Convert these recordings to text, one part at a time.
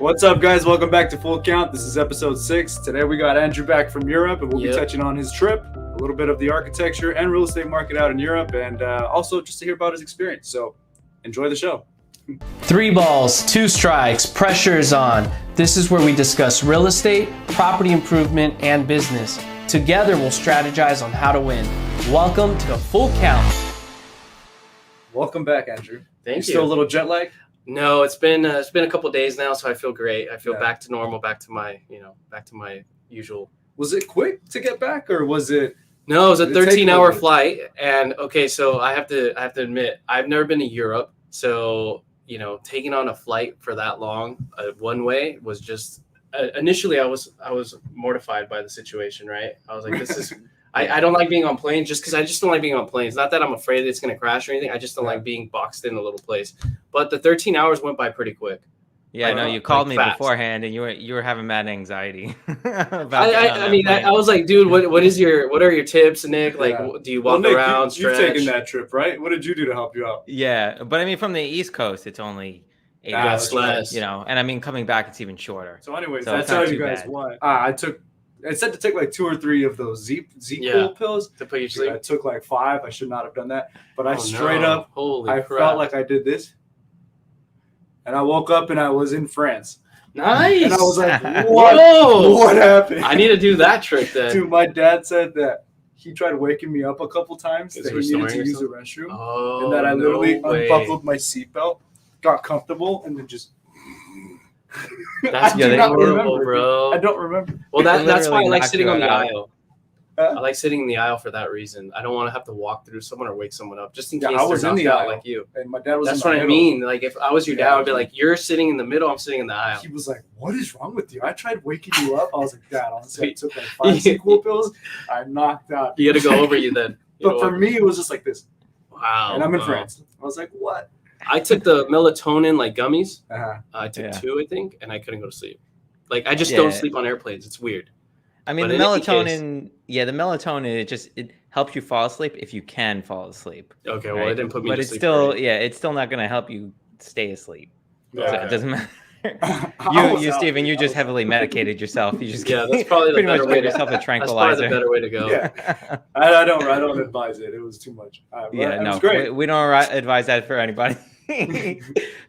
What's up, guys? Welcome back to Full Count. This is episode 6. Today we got Andrew back from Europe, and we'll be touching on his trip, a little bit of the architecture and real estate market out in Europe, and also just to hear about his experience. So enjoy the show. 3 balls, 2 strikes, pressure is on. This is where we discuss real estate, property improvement, and business. Together, we'll strategize on how to win. Welcome to Full Count. Welcome back, Andrew. Thank you. Still a little jet lag? No, it's been a couple days now, so I feel great. I feel back to normal, back to my usual. Was it quick to get back, or was it? No, it was a 13-hour flight, and okay, so I have to admit, I've never been to Europe, so taking on a flight for that long, one way, was just initially I was mortified by the situation. Right, I was like, this is. I don't like being on planes just because I just don't like being on planes. Not that I'm afraid it's going to crash or anything. I just don't like being boxed in a little place. But the 13 hours went by pretty quick. Yeah, no, you called me beforehand, and you were having mad anxiety. I was like, dude, what are your tips, Nick? Like, do you walk Nick, around? Stretch? You've taken that trip, right? What did you do to help you out? Yeah, but I mean, from the East Coast, it's only 8 hours less. And I mean, coming back, it's even shorter. So, anyways, that's how you guys went. I said to take like 2 or 3 of those Z-Cool pills to put you to sleep. I took like 5. I should not have done that, but I felt like I did this, and I woke up and I was in France. Nice. And I was like, what happened? I need to do that trick then. Dude, my dad said that he tried waking me up a couple times that he needed to use the restroom, and that I literally unbuckled my seatbelt, got comfortable, and then just. That's horrible, bro. I don't remember. Well, that's why I like sitting on the aisle. I like sitting in the aisle for that reason. I don't want to have to walk through someone or wake someone up, just in case I was in the aisle like you. And my dad was. That's what I mean. Like if I was your dad, I would be like, "You're sitting in the middle. I'm sitting in the aisle." He was like, "What is wrong with you?" I tried waking you up. I was like, "Dad, honestly, I took like 5 sequel pills. I knocked out." You had to go over you then. But for me, it was just like this. Wow. And I'm in France. I was like, "What?" I took the melatonin gummies. I took 2, I think, and I couldn't go to sleep. Like I just don't sleep on airplanes. It's weird. I mean, the melatonin, it helps you fall asleep if you can fall asleep. Okay, well, it didn't put me to sleep. But it's still not going to help you stay asleep. Yeah. So it doesn't matter. Steven, you just heavily medicated yourself. You just that's probably the better way to yourself a tranquilizer. That's probably the better way to go. Yeah. I don't advise it. It was too much. It was great. We don't advise that for anybody.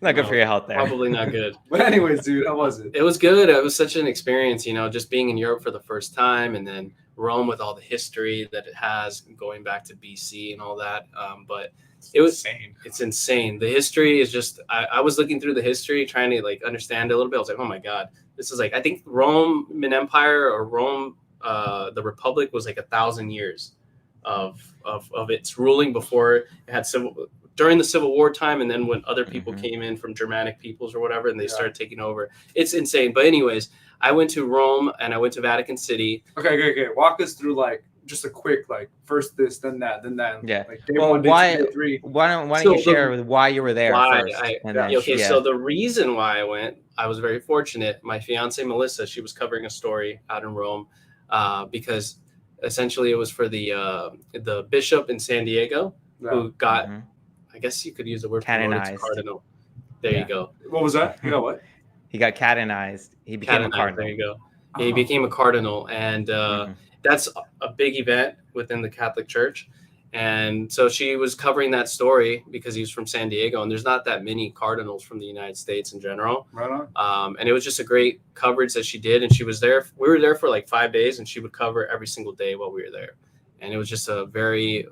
Not good for your health there. Probably not good. But anyways, dude, how was it? It was good. It was such an experience, just being in Europe for the first time, and then Rome with all the history that it has going back to BC and all that. But it's insane. The history is just, I was looking through the history, trying to understand it a little bit. I was like, oh my God, this is I think Roman Empire or Rome, the Republic was 1,000 years of its ruling before it had during the Civil War time, and then when other people came in from Germanic peoples or whatever, and they started taking over. It's insane. But anyways, I went to Rome and I went to Vatican City. Okay. Walk us through just a quick first this, then that, then that. Yeah. Day 1, day 2, day 3. Why don't you share why you were there first? So the reason why I went, I was very fortunate. My fiance Melissa, she was covering a story out in Rome, because essentially it was for the bishop in San Diego who got. I guess you could use the word canonized. Cardinal. There you go. What was that? You got what? He got canonized. He became a cardinal. There you go. He became a cardinal, and that's a big event within the Catholic Church. And so she was covering that story because he was from San Diego, and there's not that many cardinals from the United States in general. Right on. And it was just a great coverage that she did, and she was there. We were there for 5 days, and she would cover every single day while we were there. And it was just a very,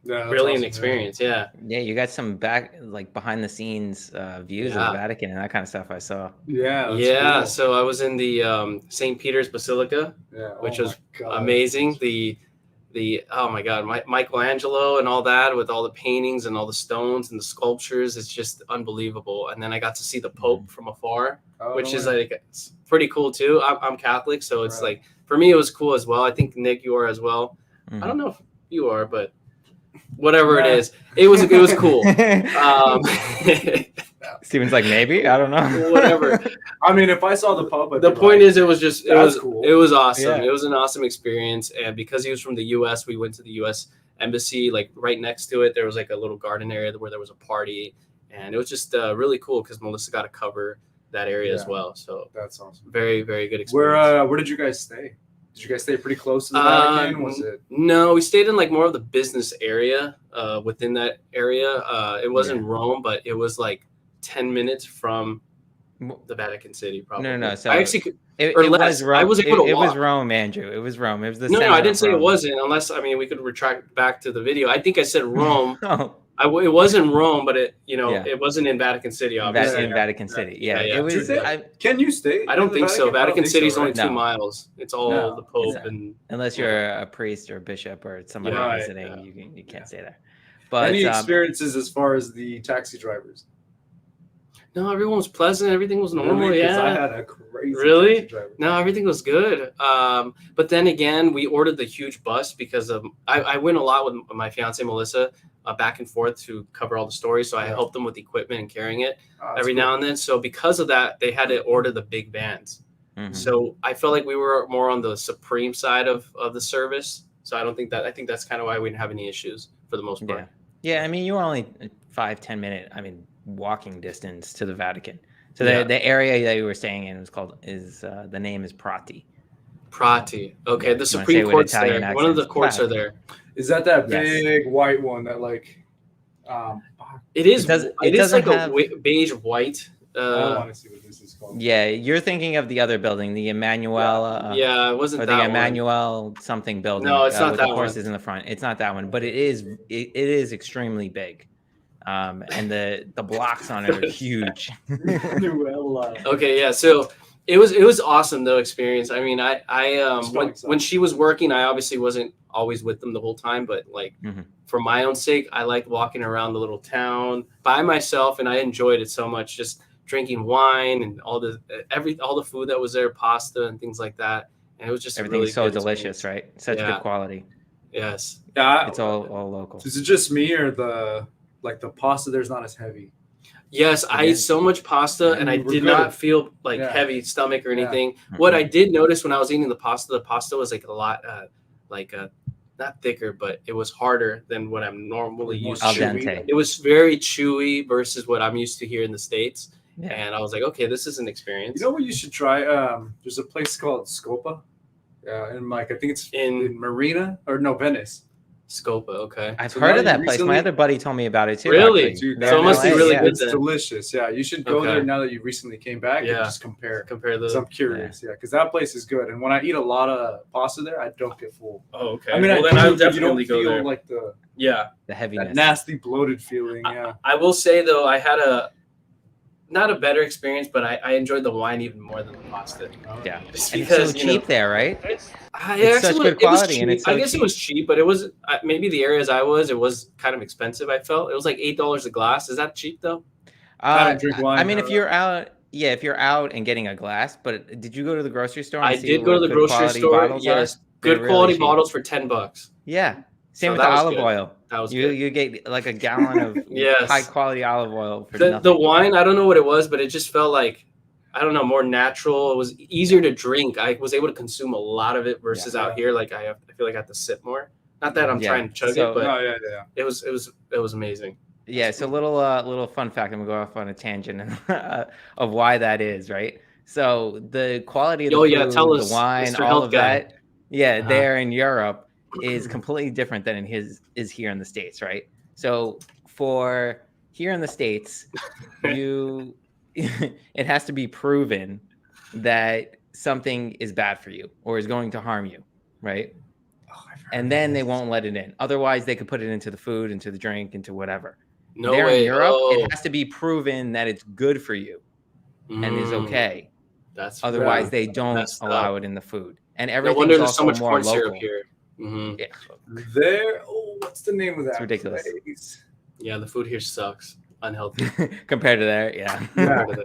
brilliant experience. Yeah, you got some behind the scenes views of the Vatican and that kind of stuff. I saw. Cool. So I was in the St. Peter's Basilica, which was amazing. The oh my God, Michelangelo and all that, with all the paintings and all the stones and the sculptures, it's just unbelievable. And then I got to see the Pope from afar, which is it's pretty cool too. I'm Catholic, so it's for me it was cool as well. I think Nick, you are as well. I don't know if you are, but whatever it is, it was cool. Steven's like, maybe, I don't know. Whatever. I mean, if I saw the Pope, the point is, it was just cool. It was awesome. Yeah. It was an awesome experience, and because he was from the U.S., we went to the U.S. embassy. Right next to it, there was a little garden area where there was a party, and it was just really cool because Melissa got to cover that area as well. So that's awesome. Very, very good experience. Where did you guys stay? Did you guys stay pretty close to the Vatican? Was it? No, we stayed in like more of the business area within that area. It wasn't Rome, but it was like 10 minutes from the Vatican City, probably. No. So I actually could, it was Rome. I was able to walk. It was Rome, Andrew. It was Rome. It was the No, I didn't say Rome. it wasn't. Unless we could retract back to the video. I think I said Rome. Oh. It wasn't Rome, but it wasn't in Vatican City, obviously. In Vatican City, yeah. Yeah. It was. Can you stay? I don't think so. Vatican City is only 2 miles. It's all the Pope and unless you're a priest or a bishop or somebody visiting, you can't stay there. But any experiences as far as the taxi drivers? No, everyone was pleasant. Everything was normal. Really? Yeah, I had a crazy really. taxi driver. No, everything was good. But then again, we ordered the huge bus because of I went a lot with my fiance Melissa. Back and forth to cover all the stories. So I helped them with equipment and carrying it every now and then. So because of that, they had to order the big vans. Mm-hmm. So I felt like we were more on the supreme side of the service. So I think that's kind of why we didn't have any issues for the most part. Yeah. I mean, you were only 5-10 minute, walking distance to the Vatican. So the area that you were staying in the name is Prati. Prati. Okay. The Supreme Court's there. One of the courts are there. Is that big white one that like? It is. It is like a beige white. I want to see what this is called. Yeah, you're thinking of the other building, the Emmanuel. It wasn't that the Emmanuel something building. No, it's not with that the horses one. in the front. It's not that one, but it is. It is extremely big, and the blocks on it are huge. Okay, yeah. So it was awesome though experience. I mean, when she was working, I obviously wasn't always with them the whole time, but like for my own sake, I liked walking around the little town by myself, and I enjoyed it so much. Just drinking wine and all the food that was there, pasta and things like that, and it was just everything's really so delicious, right? Such good quality. Yes. Yeah. It's all local. Is it just me or the pasta there's not as heavy? Yes, I ate so much pasta and I did not feel like heavy stomach or anything. What I did notice when I was eating the pasta was like a lot not thicker, but it was harder than what I'm normally used to. It was very chewy versus what I'm used to here in the States. Yeah. And I was like, okay, this is an experience. You know what you should try? There's a place called Scopa. And I think it's in Venice. Scopa, okay. I've heard of that place. My other buddy told me about it too. Really? Dude, so it must be really good. It's delicious. Yeah, you should go there now that you recently came back and just compare. Those. I'm curious. Yeah, because that place is good. And when I eat a lot of pasta there, I don't get full. Oh, okay. I mean, then I'll definitely go there. Like the heaviness, that nasty bloated feeling. Yeah. I will say though, I had not a better experience, but I enjoyed the wine even more than the pasta. Yeah, because it's so cheap there, right? It's such good quality, and I guess it was cheap, but it was maybe the areas it was kind of expensive. I felt it was like $8 a glass. Is that cheap though? I don't drink wine. I mean, if you're out and getting a glass, but did you go to the grocery store? I did go to the grocery store. Yes, good quality bottles for $10. Yeah. Same with the olive oil. That was you get like a gallon of high quality olive oil for nothing. The wine, I don't know what it was, but it just felt like, I don't know, more natural. It was easier to drink. I was able to consume a lot of it versus out here. Like I feel like I have to sip more. Not that I'm trying to chug it, but it was amazing. Yeah. So little fun fact. I'm gonna go off on a tangent of why that is, right? So the quality of the food, the wine, all of that, there in Europe is completely different than is here in the States, right? So for here in the States, it has to be proven that something is bad for you or is going to harm you, right? And then they won't let it in. Otherwise, they could put it into the food, into the drink, into whatever. No way. In Europe, it has to be proven that it's good for you and is okay. Otherwise, they don't allow it in the food. And everything's no wonder there's also so much more corn local. syrup here. Yeah. What's the name of that? It's ridiculous. Place? Yeah, the food here sucks. Unhealthy. Compared to there, yeah.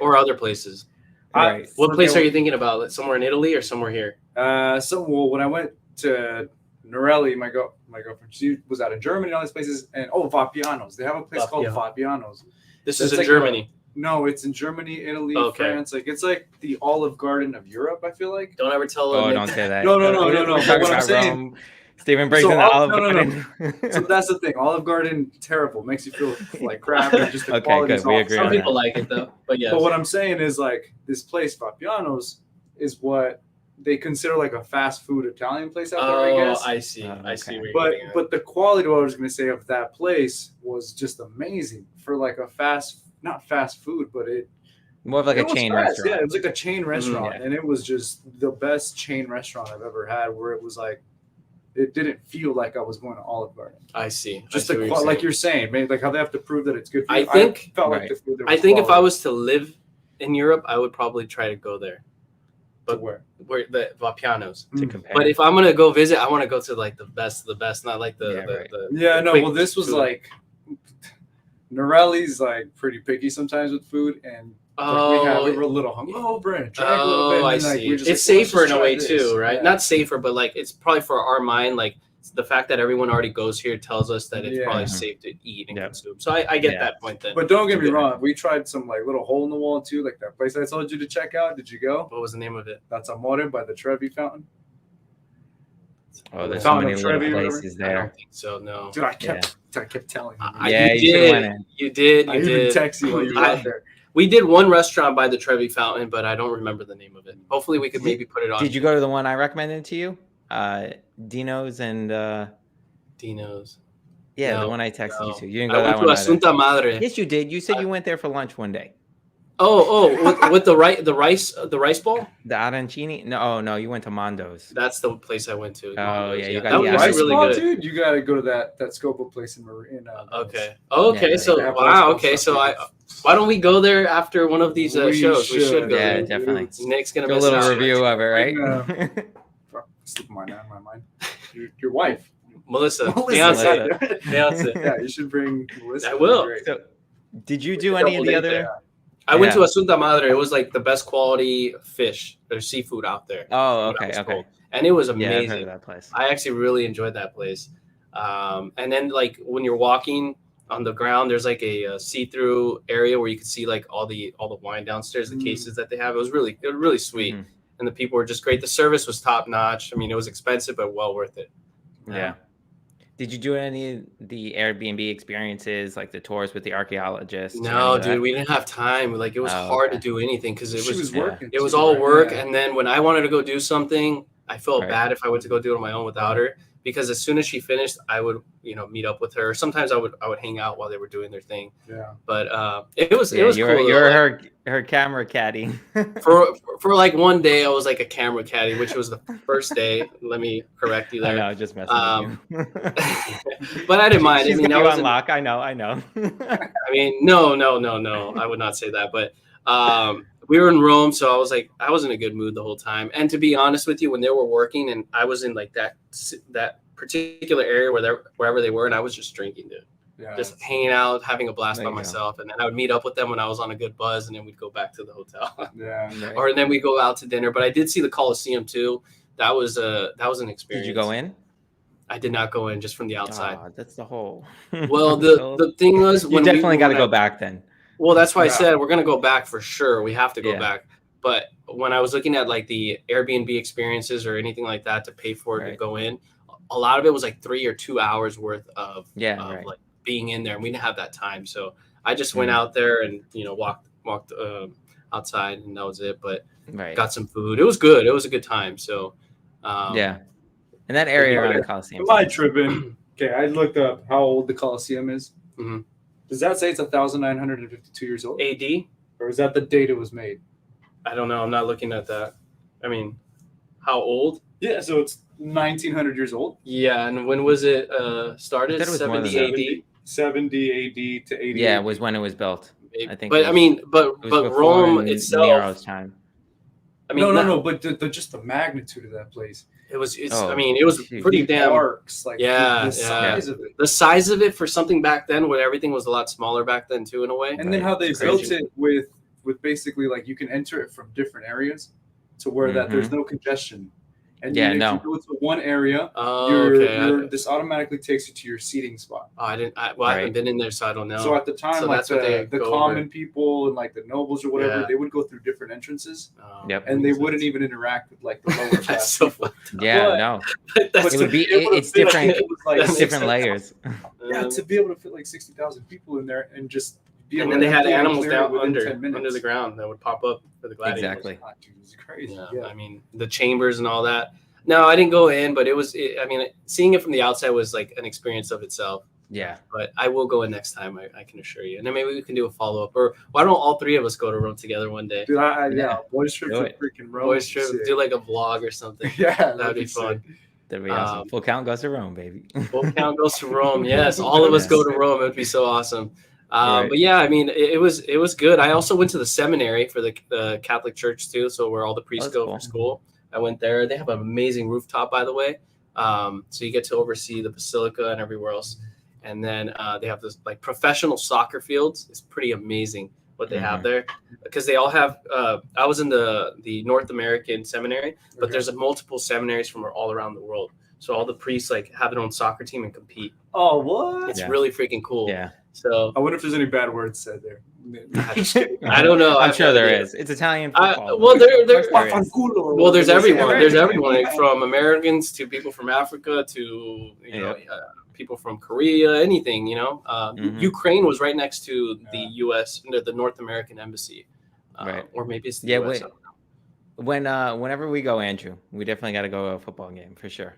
Or other places. Right. What place are you thinking about? Somewhere in Italy or somewhere here? When I went to Norelli, my girlfriend, she was out of Germany and all these places. And Vapiano's. They have a place called Vapiano's. This is in Germany. No, it's in Germany, Italy, France. Like it's like the Olive Garden of Europe. I feel like. Don't ever tell them. Oh, don't say that. No. What I'm saying. Stephen breaks in the Olive Garden. So that's the thing. Olive Garden, terrible. Makes you feel like crap. And just the Okay, good. We agree. Some people like it though, but yeah. But what I'm saying is like this place, Vapiano's, is what they consider like a fast food Italian place out there. I guess. I see. Okay. I see. But the quality, what I was going to say of that place was just amazing for like a not fast food, but more of like a chain restaurant. Yeah, it was like a chain restaurant, and it was just the best chain restaurant I've ever had. Where it was like, it didn't feel like I was going to Olive Garden. I see. Just like you're saying, maybe like how they have to prove that it's good for you. I felt like the food there was I think quality. if I was to live in Europe, I would probably try to go there. But where the Vapiano's to compare. But if I'm gonna go visit, I want to go to like the best of the best, not like the well, this was food. Like Norelli's like pretty picky sometimes with food, and we were a little hungover and drank a little bit. And I see. It's safer in a way too, right? Yeah. Not safer, but like it's probably for our mind, like the fact that everyone already goes here tells us that it's probably safe to eat and consume. So I get that point then. But don't get me wrong, we tried some like little hole in the wall too, like that place I told you to check out. Did you go? What was the name of it? That's Amore by the Trevi Fountain. Oh, there's so many little places there. I don't think so. No, dude, I kept telling you. You did. I even text you while you were out there. We did one restaurant by the Trevi Fountain, but I don't remember the name of it. Hopefully, we could maybe put it on. Did you go to the one I recommended to you? Dino's and Dino's. Yeah, the one I texted you to. You didn't go that one. I went to Asunta Madre. Yes, you did. You said you went there for lunch one day. With the rice ball? The arancini? No, you went to Mondo's. That's the place I went to. Oh, Mondo's. yeah, you got the rice really ball, good. Dude. You got to go to that Scopo place in Okay. Why don't we go there after one of these shows? We should go. Yeah, there. definitely. Nick's gonna do a little review of it, right? Slip my mind. Your wife, Melissa. Fiance. Yeah, you should bring Melissa. I will. So, did you do any of the other? I went to Asunta Madre. It was like the best quality fish or seafood out there. Oh, okay. And it was amazing. Yeah, I've heard of that place. I actually really enjoyed that place. And then like when you're walking on the ground, there's like a see-through area where you could see like all the wine downstairs, the cases that they have. It was really sweet. Mm-hmm. And the people were just great. The service was top notch. I mean, it was expensive, but well worth it. Yeah. Did you do any of the Airbnb experiences, like the tours with the archaeologists? No, dude, we didn't have time. Like it was hard to do anything because it was working. It was all work. Yeah. And then when I wanted to go do something, I felt bad if I went to go do it on my own without her. Because as soon as she finished, I would, meet up with her. Sometimes I would hang out while they were doing their thing. Yeah. But it was cool. You're her camera caddy. for like one day, I was like a camera caddy, which was the first day. Let me correct you there. I know, just messing with you. But I didn't mind. She's got you on lock. I know. I mean, no. I would not say that. But we were in Rome, so I was like, I was in a good mood the whole time. And to be honest with you, when they were working and I was in like that particular area wherever they were, and I was just drinking, dude. Yeah, just hanging out, having a blast by myself. And then I would meet up with them when I was on a good buzz, and then we'd go back to the hotel. Or then we'd go out to dinner. But I did see the Colosseum too. That was an experience. Did you go in? I did not go in, just from the outside. Oh, that's the whole. Well, the thing was, you definitely got to go back then. Well, that's why I said we're gonna go back for sure. We have to go back. But when I was looking at like the Airbnb experiences or anything like that to pay for it to go in, a lot of it was like 3 or 2 hours worth of like being in there, and we didn't have that time. So I just went out there and walked outside, and that was it. But got some food. It was good. It was a good time. So and that area around the Coliseum. Am I tripping? Okay, I looked up how old the Coliseum is. Mm-hmm. Does that say it's 1,952 years old? AD? Or is that the date it was made? I don't know. I'm not looking at that. I mean, how old? Yeah, so it's 1,900 years old. Yeah, and when was it started? 70 AD? 70 AD to 80 Yeah, AD. it was when it was built. I think. But Rome itself. Nero's time. I mean, no, but just the magnitude of that place. It was pretty damn. Arcs, like the size of it. The size of it for something back then, when everything was a lot smaller back then too, in a way. And then how they built it with basically like you can enter it from different areas, to where that there's no congestion, And if you go to one area, this automatically takes you to your seating spot. Oh, I haven't been in there, so I don't know. So at the time, the common people and like the nobles or whatever, they would go through different entrances. And they wouldn't even interact with like the lower class people. It's different. It's different layers. To be able to fit like 60,000 people in there and just. And then they had animals down under the ground that would pop up for the gladiators. Exactly. It's crazy. Yeah. I mean, the chambers and all that. No, I didn't go in, but seeing it from the outside was like an experience of itself. Yeah. But I will go in next time, I can assure you. And then maybe we can do a follow-up. Or why don't all three of us go to Rome together one day? Dude, boys trip to freaking Rome. Boys trip, do like a vlog or something. That'd be fun. That'd be awesome. Full count goes to Rome, baby. Full count goes to Rome. Yes, all of us go to Rome. It would be so awesome. But yeah, I mean, it was good. I also went to the seminary for the Catholic Church too, so where all the priests go for school. I went there. They have an amazing rooftop, by the way. So you get to oversee the basilica and everywhere else. And then they have this like professional soccer fields. It's pretty amazing what they have there, because they all have. I was in the North American seminary, but there's multiple seminaries from all around the world. So all the priests like have their own soccer team and compete. Oh, what? It's really freaking cool. Yeah. So I wonder if there's any bad words said there. I don't know. I'm sure there is. It's Italian football. There's everyone. There's everyone from Americans to people from Africa to people from Korea, anything. Ukraine was right next to the U.S. the North American embassy, or maybe it's the U.S. Whenever we go, Andrew, we definitely got to go to a football game for sure.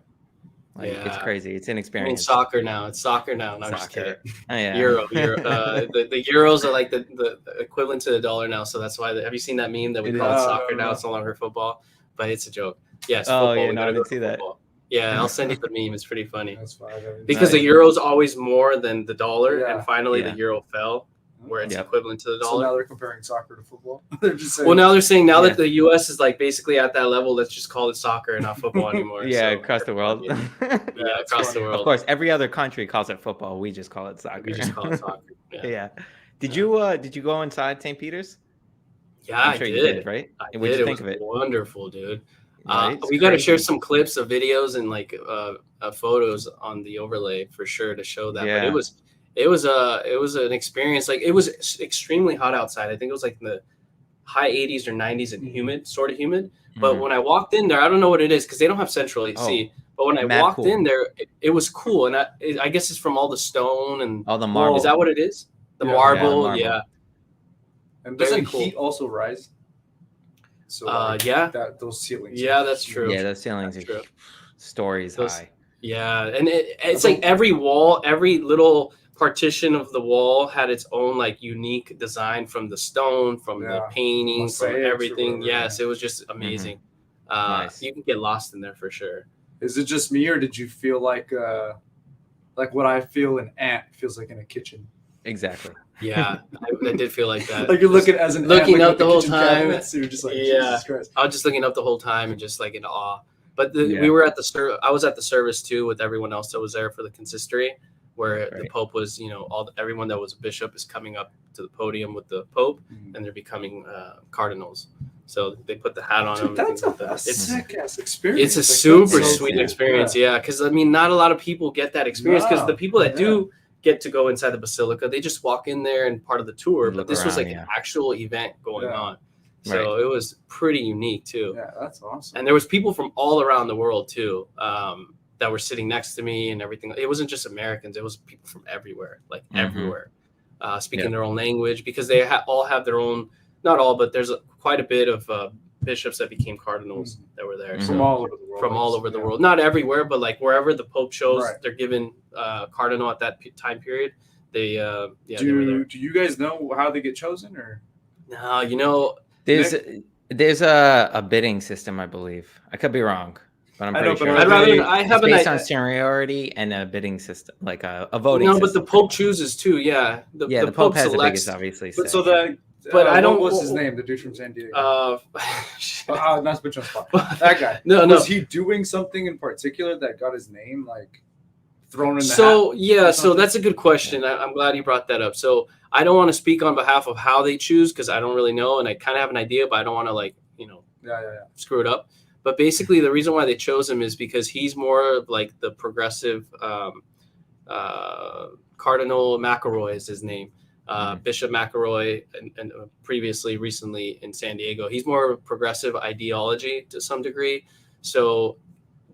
It's crazy. It's an experience. I mean, soccer now. It's soccer now. No, I'm just kidding. Oh, yeah. Euro. The euros are like the equivalent to the dollar now. So that's why. Have you seen that meme that we call it soccer now? It's no longer football, but it's a joke. Yes. Oh, football. yeah. No, I didn't see that. Yeah, I'll send you the meme. It's pretty funny. That's fine. Because the euro's always more than the dollar, and finally the euro fell, where it's equivalent to the dollar. So now they're comparing soccer to football. They're just saying, now they're saying that the U.S. is like basically at that level, let's just call it soccer and not football anymore. Across the world. Across the world. Of course, every other country calls it football. We just call it soccer. We just call it soccer. Yeah. Did you go inside St. Peter's? Yeah, I did. You did. Right? What did you think of it? Wonderful, dude. Right? We got to share some clips of videos and like photos on the overlay for sure to show that. Yeah. But it was an experience. Like, it was extremely hot outside. I think it was like in the high 80s or 90s and humid, sort of humid. But when I walked in there, I don't know what it is because they don't have central AC. But when I walked in there, it was cool. And I guess it's from all the stone and all the marble. Is that what it is? The marble. Yeah. And doesn't heat also rise? So those ceilings. Yeah, that's true. Yeah, those ceilings are stories high. Yeah, and it's like every wall, every little partition of the wall had its own like unique design from the stone, from the painting, from everything. Yes, it was just amazing. Nice. You can get lost in there for sure. Is it just me, or did you feel like what I feel in Ant feels like in a kitchen? Exactly. Yeah, I did feel like that. Like you're looking looking up the whole time. So you're just like, Jesus Christ. I was just looking up the whole time and just like in awe. But we were at I was at the service too with everyone else that was there for the consistory, where the Pope was. Everyone that was a bishop is coming up to the podium with the Pope, and they're becoming cardinals. So they put the hat on them. That's a sick-ass experience. It's a super sweet experience, because I mean, not a lot of people get that experience, because the people that do get to go inside the basilica, they just walk in there and part of the tour. But this was like an actual event going on. So it was pretty unique too. Yeah, that's awesome. And there was people from all around the world too, that were sitting next to me and everything. It wasn't just Americans; it was people from everywhere, like everywhere, speaking their own language, because they all have their own. Not all, but there's quite a bit of bishops that became cardinals that were there from all over the world. From all over the world, not everywhere, but like wherever the Pope chose, they're given cardinal at that time period. They were there. Do you guys know how they get chosen, or? No, There's a bidding system, I believe. I could be wrong, but I'm pretty sure. I have it's based on seniority and a bidding system, like a voting. No, but the Pope chooses too. Yeah, the Pope has the biggest, obviously. But I don't. What's his name? The dude from San Diego. Not to put you on spot. That guy. Was he doing something in particular that got his name like thrown in the hat? So that's a good question. I'm glad you brought that up. So I don't want to speak on behalf of how they choose, because I don't really know, and I kind of have an idea, but I don't want to screw it up. But basically, the reason why they chose him is because he's more of like the progressive. Cardinal McElroy is his name. Bishop McElroy, and recently in San Diego. He's more progressive ideology to some degree. So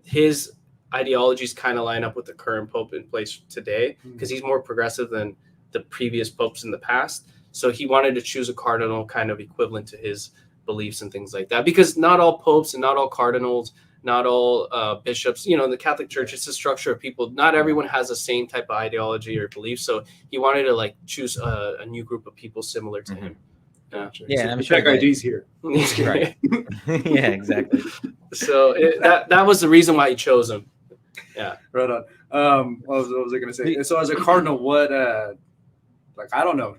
his ideologies kind of line up with the current pope in place today because he's more progressive than the previous popes in the past. So he wanted to choose a cardinal kind of equivalent to his beliefs and things like that, because not all popes and not all cardinals, not all bishops, in the Catholic Church, it's a structure of people. Not everyone has the same type of ideology or belief. So he wanted to like choose a new group of people similar to him. Yeah, I'm sure ID's here. Right. Yeah, exactly. So that was the reason why he chose him. Yeah. Right on. What was I going to say? So as a cardinal, what, I don't know.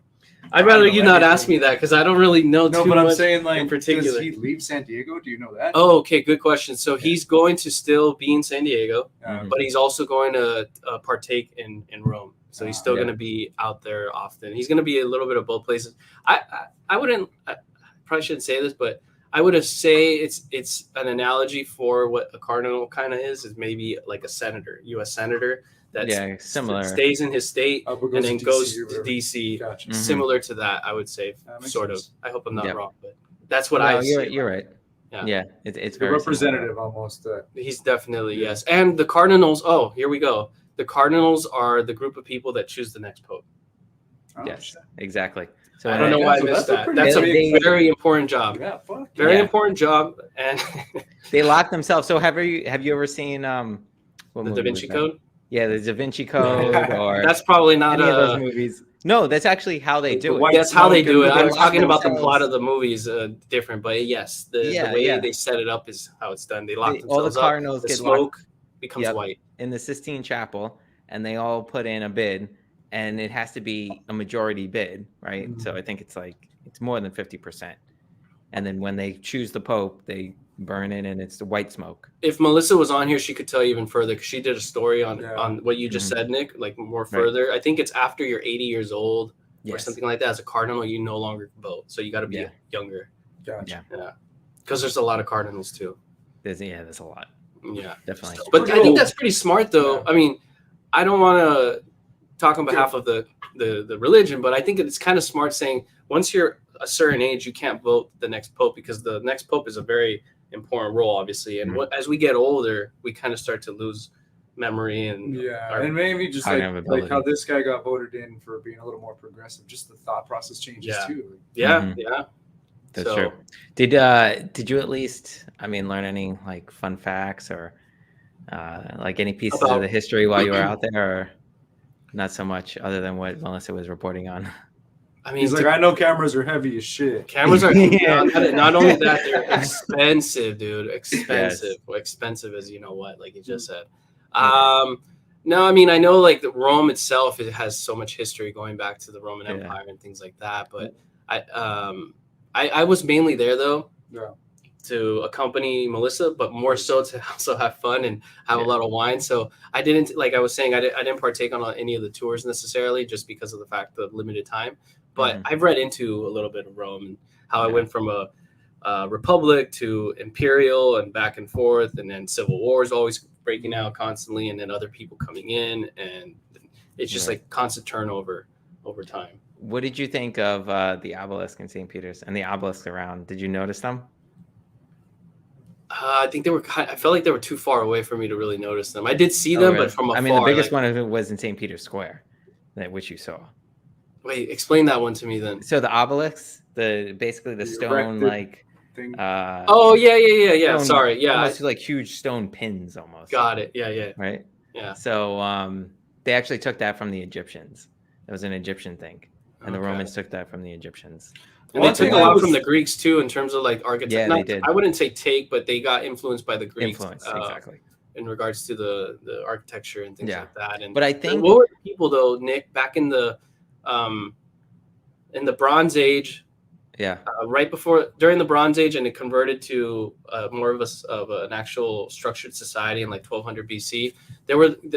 I'd rather you not ask me that because I don't really know too much. No, but I'm saying, like, in particular. Does he leave San Diego? Do you know that? Oh, okay, good question. So he's going to still be in San Diego, but he's also going to partake in Rome. So he's still going to be out there often. He's going to be a little bit of both places. I probably shouldn't say this, but I would say it's an analogy for what a cardinal kind of is maybe like a senator, U.S. senator. That's similar. Stays in his state and then goes to DC. Gotcha. Similar to that, I would say, sort sense. of. I hope I'm not wrong, but that's what I see. You're right. Yeah, it's very representative similar. Almost. He's definitely yes. And the Cardinals. Oh, here we go. The Cardinals are the group of people that choose the next pope. Yes, exactly. So I don't know why I missed that. That's a very important job. Yeah, very important job. And they lock themselves. So have you ever seen the Da Vinci Code? Yeah, the Da Vinci Code, or that's probably not any of those movies. No, that's actually how they do it. That's how they do it. I'm talking about the plot of the movies, different, but yes, the way they set it up is how it's done. They lock themselves all the Cardinals up. The get smoke becomes white in the Sistine Chapel, and they all put in a bid, and it has to be a majority bid, right? Mm-hmm. So I think it's more than 50%. And then when they choose the Pope, they burn it, and it's the white smoke. If Melissa was on here, she could tell you even further because she did a story on what you just said, Nick, like more further. Right. I think it's after you're 80 years old or something like that. As a cardinal, you no longer vote, so you got to be younger. Gotcha. Yeah, because there's a lot of cardinals too. There's a lot. Yeah, definitely. But I think that's pretty smart, though. Yeah. I mean, I don't want to talk on behalf of the religion, but I think it's kind of smart saying once you're a certain age, you can't vote the next pope because the next pope is a very important role, obviously. And as we get older, we kind of start to lose memory and and maybe just like how this guy got voted in for being a little more progressive. Just the thought process changes too. Yeah. That's true. Did you at least, learn any like fun facts or like any pieces of the history while you were out there, or not so much, other than what Melissa was reporting on? I mean, he's like, I know cameras are heavy as shit. Cameras are not only that, they're expensive, dude. Expensive. Well, expensive as you know what, like you just said. No, I mean, I know like Rome itself, it has so much history going back to the Roman Empire and things like that. But I was mainly there though to accompany Melissa, but more so to also have fun and have a lot of wine. So I didn't, like I was saying, I didn't partake on any of the tours necessarily, just because of the fact of limited time. But I've read into a little bit of Rome and how I went from a republic to imperial and back and forth, and then civil wars always breaking out constantly, and then other people coming in, and it's just like constant turnover over time. What did you think of the obelisk in St. Peter's and the obelisks around? Did you notice them? I think I felt like they were too far away for me to really notice them. I did see them, but from afar. I mean, the biggest one was in St. Peter's Square, which you saw. Wait, explain that one to me then. So the obelisks, basically the stone like thing. Yeah. Sorry, yeah. Almost like huge stone pins, almost. Got it. Yeah. Right. Yeah. So they actually took that from the Egyptians. It was an Egyptian thing, and the Romans took that from the Egyptians. And they took a lot from the Greeks too, in terms of like architecture. Yeah, they did. I wouldn't say but they got influenced by the Greeks. Exactly. In regards to the architecture and things like that. And but I think what were the people though, Nick, back in the Bronze Age? Yeah. Right during the Bronze Age, and it converted to more of an actual structured society in like 1200 BC.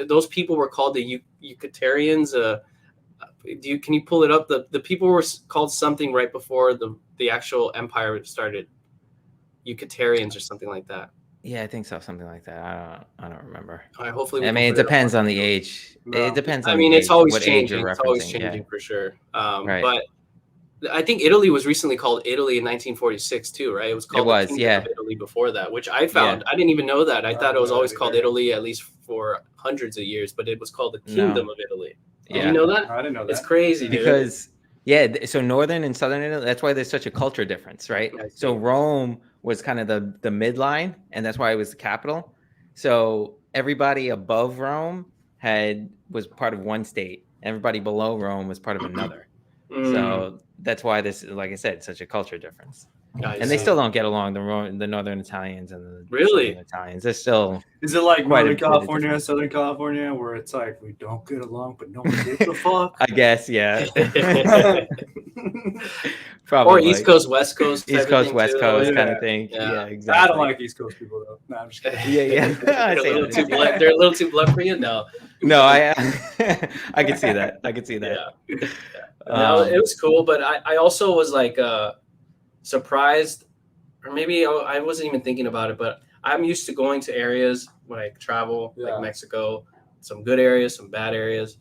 Those people were called the Eucatarians. Can you pull it up? The people were called something right before the actual empire started. Eucatarians or something like that. Yeah, I think so. Something like that. I don't remember. Hopefully, I mean, it depends on the age. No. It depends on. I mean, the it's age, always what changing. Age you're it's always changing for sure. Right. But I think Italy was recently called Italy in 1946 too, right? It was called the Kingdom of Italy before that, which I found. I didn't even know that. I thought it was always called Italy, at least for hundreds of years, but it was called the Kingdom of Italy. Did you know that? I didn't know that. It's crazy, dude. Because so northern and southern Italy, that's why there's such a culture difference, right? So Rome was kind of the midline, and that's why it was the capital. So everybody above Rome was part of one state. Everybody below Rome was part of another. So that's why this, like I said, such a culture difference. And they still don't get along, the northern Italians and the southern Italians. They're still. Is it like Northern California, Southern California, where it's like we don't get along, but no one gives a fuck? I guess, yeah. Probably. Or East Coast, West Coast. East Coast, West Coast kind of thing. Yeah, exactly. I don't like East Coast people though. No, I'm just kidding. Yeah. They're a little too blunt for you. No, I could see that. Yeah. No, it was cool, but I also was like surprised, or maybe I wasn't even thinking about it, but I'm used to going to areas when I travel, like Mexico, some good areas, some bad areas.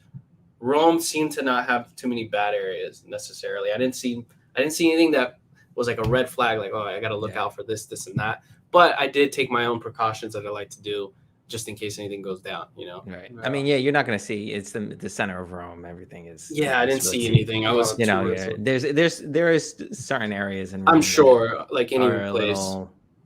Rome seemed to not have too many bad areas necessarily. I didn't see anything that was like a red flag, like, oh, I got to look out for this, and that. But I did take my own precautions that I like to do, just in case anything goes down, Right. I mean, you're not going to see. It's the center of Rome. Everything is. Yeah, I didn't see anything. I was. There is certain areas in Rome. I'm sure, like any place.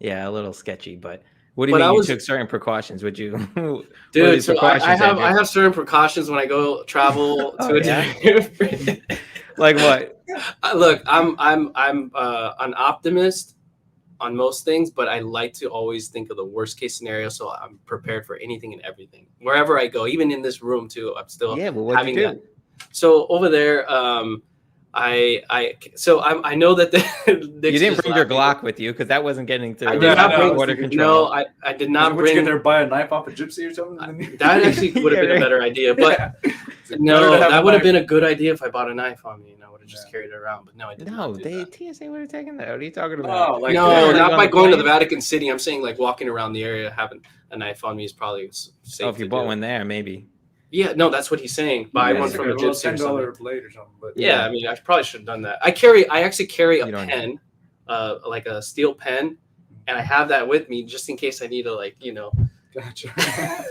A little sketchy, but. What do you mean you took certain precautions? Would you, dude? So I have certain precautions when I go travel to a different. Like what? Look, I'm an optimist on most things, but I like to always think of the worst case scenario, so I'm prepared for anything and everything. Wherever I go, even in this room too, I'm still having that. So over there, I know that you didn't bring your Glock with you because that wasn't getting through. I did not bring border control. No, I did not bring. Would you get buy a knife off a gypsy or something? That actually would have been a better idea, but no, that would have been a good idea if I bought a knife on me. I would have just carried it around, but no, I didn't. No, TSA would have taken that. What are you talking about? No, not by going to the Vatican City. I'm saying like walking around the area having a knife on me is probably safe. If you bought one there, maybe. Yeah, no, that's what he's saying. Buy one from a gypsy $10 blade or something. But I mean, I probably should have done that. I actually carry a pen, like a steel pen, and I have that with me just in case I need to, Gotcha.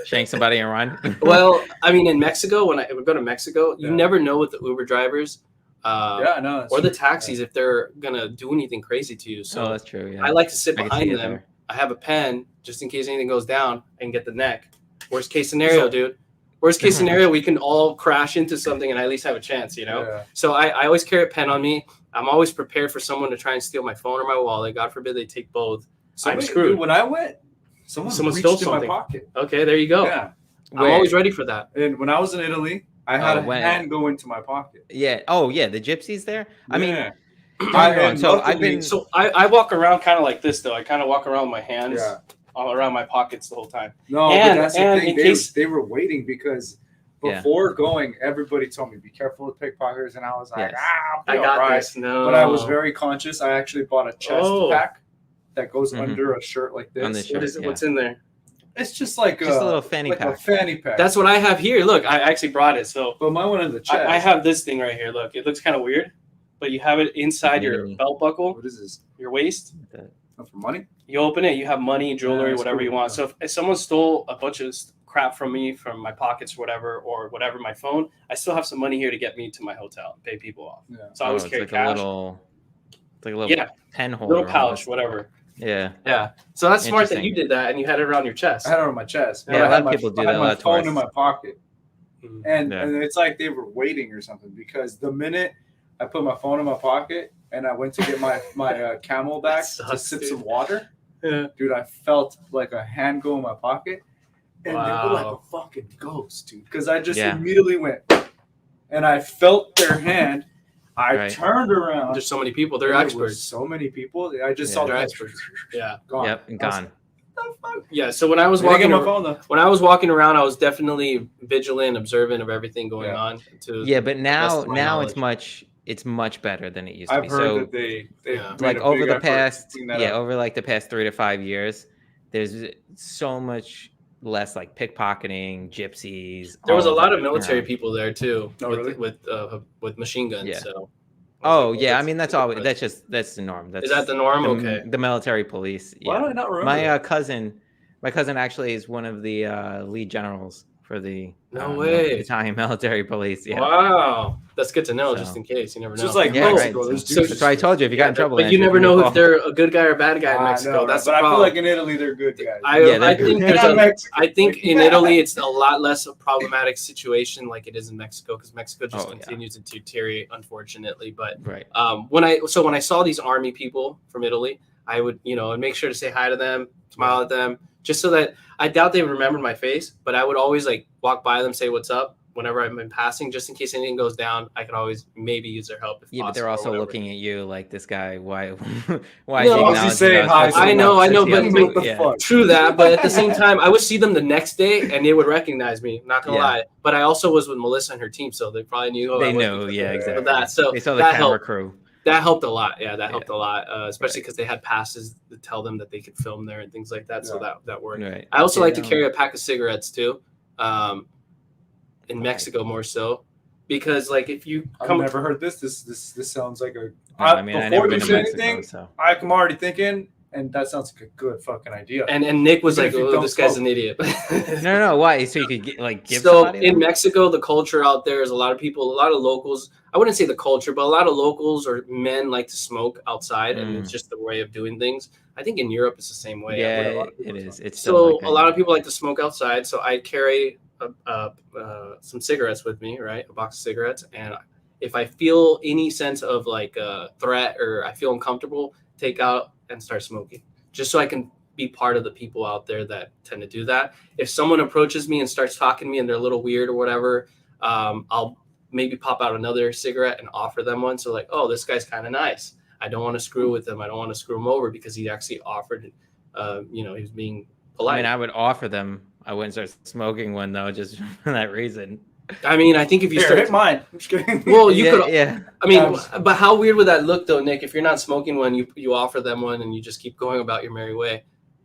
Shank somebody and run. Well, I mean, in Mexico, when I would go to Mexico, you never know with the Uber drivers, or the taxis if they're gonna do anything crazy to you. So that's true. Yeah. I like to sit behind them. I have a pen just in case anything goes down and get the neck. Worst case scenario, dude. Worst case scenario, we can all crash into something and I at least have a chance, Yeah. So I always carry a pen on me. I'm always prepared for someone to try and steal my phone or my wallet. God forbid they take both. I'm screwed. Dude, when I went, someone stole something in my pocket. Okay, there you go. Yeah. I'm always ready for that. And when I was in Italy, I had a hand go into my pocket. Yeah. Oh, yeah. The gypsies there. I mean, I walk around kind of like this though. I kind of walk around with my hands all around my pockets the whole time. No, but that's the thing. They were waiting because before going, everybody told me be careful with pickpocketers, and I was like, I got this. No, but I was very conscious. I actually bought a chest pack that goes under a shirt like this. What is it? What's in there? It's just like a little fanny pack. A fanny pack. That's what I have here. Look, I actually brought it. So, but mine went in the chest. I have this thing right here. Look, it looks kind of weird, but you have it inside your belt buckle. What is this? Your waist. For money? You open it. You have money, jewelry, whatever you want. So if someone stole a bunch of crap from me, from my pockets, or whatever, my phone, I still have some money here to get me to my hotel, pay people off. Yeah. So I always carry cash. It's like a little pen holder, little pouch, whatever. Yeah. So that's smart that you did that, and you had it around your chest. I had it on my chest. Yeah, a lot of people do that. I had my phone in my pocket, and it's like they were waiting or something, because the minute I put my phone in my pocket and I went to get my Camelback to sip some water, dude, I felt like a hand go in my pocket, and they were like a fucking ghost, dude, because I just immediately went, and I felt their hand. I turned around. There's so many people. They're experts. So many people. I just saw they're experts. Gone. Yep, and gone. Yeah. So when I was walking around, I was definitely vigilant, observant of everything going on. But now it's much better than it used to be. I've heard that they like over the past 3 to 5 years, there's so much less like pickpocketing, gypsies. There was a lot of military people there too, with machine guns. Yeah. So. Oh yeah, I mean that's the norm. Is that the norm? Okay. The military police. Yeah. Why do I not remember? My cousin actually is one of the lead generals for the Italian military police. Yeah. Wow, that's good to know, just in case. You never know. Just like Mexico, right. So that's why I told you if you got in trouble. But you never know if they're a good guy or bad guy in Mexico. That's the problem. I feel like in Italy they're good guys. I think in Italy it's a lot less a problematic situation like it is in Mexico, because Mexico just continues to deteriorate, unfortunately. But when I saw these army people from Italy, I would make sure to say hi to them, smile at them, just so that I doubt they would remember my face, but I would always like walk by them, say what's up whenever I'm in passing, just in case anything goes down. I could always maybe use their help. If but they're also looking at you like, this guy, why is he saying hi? I know, but true that. But at the same time, I would see them the next day and they would recognize me. Not gonna lie, but I also was with Melissa and her team, so they probably knew. They knew, exactly. That, so they saw the camera crew. That helped a lot. Yeah, that helped a lot, especially because they had passes to tell them that they could film there and things like that. So that worked. Right. I also like to carry a pack of cigarettes too, in Mexico more so, because like if you I've never heard this. This sounds like a. Before you say anything, I'm already thinking, and that sounds like a good fucking idea. And Nick was like, "Oh, this guy's an idiot." No, why? So you could give. So in Mexico, the culture out there is a lot of locals. I wouldn't say the culture, but a lot of locals or men like to smoke outside, and it's just the way of doing things. I think in Europe it's the same way. Yeah, it is. It's so a lot of people like to smoke outside. So I carry some cigarettes with me, right? A box of cigarettes, and if I feel any sense of like a threat or I feel uncomfortable, take out and start smoking, just so I can be part of the people out there that tend to do that. If someone approaches me and starts talking to me and they're a little weird or whatever, I'll maybe pop out another cigarette and offer them one. So like, oh, this guy's kind of nice. I don't want to screw with him. I don't want to screw him over because he actually offered, he was being polite. I mean, I would offer them. I wouldn't start smoking one though, just for that reason. I mean, I think if you hit mine. I'm just kidding. Well, you could. Yeah. I mean, but how weird would that look though, Nick? If you're not smoking one, you offer them one and you just keep going about your merry way.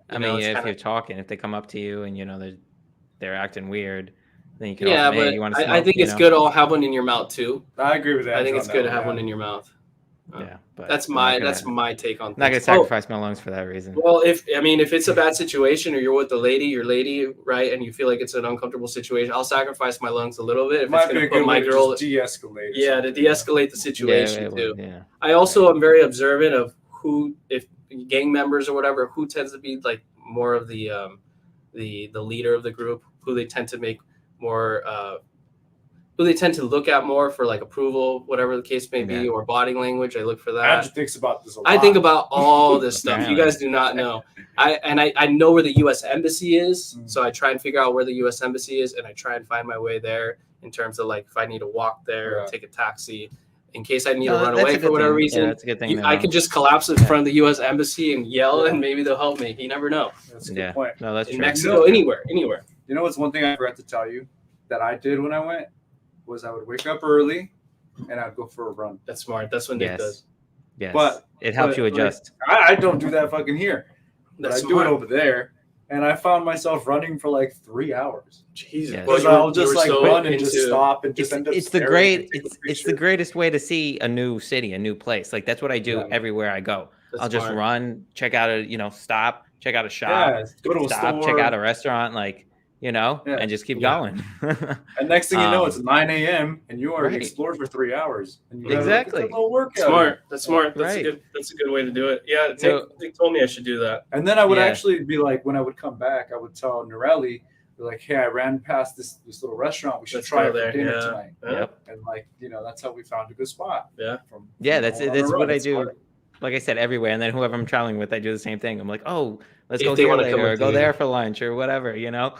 If you're talking, if they come up to you and they're acting weird, then you can. But you want to smoke, I think it's good to have one in your mouth too. I agree with that. I think it's good to have one in your mouth. But that's my take on things. I'm not gonna sacrifice my lungs for that reason. Well, if it's a bad situation or you're with your lady, right, and you feel like it's an uncomfortable situation, I'll sacrifice my lungs a little bit if it's gonna put my girl de-escalate. Yeah, to de-escalate the situation too. Yeah. I also am very observant of if gang members or whatever, who tends to be like more of the leader of the group, who they tend to make more who they tend to look at more for like approval, whatever the case may be, or body language. I look for that. Andrew thinks about this a lot. I think about all this stuff. You guys do not know. I know where the U.S. Embassy is, so I try and figure out where the U.S. Embassy is, and I try and find my way there in terms of like if I need to walk there or take a taxi. In case I need to run away for whatever reason, that's a good thing. I could just collapse in front of the U.S. Embassy and yell, and maybe they'll help me. You never know. That's a good point. No, that's in true. Mexico, anywhere. You know what's one thing I forgot to tell you that I did when I went was I would wake up early and I'd go for a run. That's smart. That's what Nick does. Yes, but it helps you adjust. I don't do that fucking here. That's but I do it over there. And I found myself running for like 3 hours. Jesus. Yes. Well, I'll just like run and just stop and just end up. It's the greatest way to see a new city, a new place. Like that's what I do everywhere I go. I'll just run, check out stop, check out a shop, go to a store, check out a restaurant, and just keep going. And next thing you know, it's 9 a.m. and you already explored for 3 hours. And you exactly. A little workout. Smart. That's smart. That's a good way to do it. Yeah, Nick told me I should do that. And then I would actually be like, when I would come back, I would tell Norelli, like, hey, I ran past this little restaurant. We should try it for dinner tonight. Yep. And that's how we found a good spot. Yeah. That's what I do. Like I said, everywhere. And then whoever I'm traveling with, I do the same thing. I'm like, oh, let's go here later, or go there for lunch or whatever, Yeah.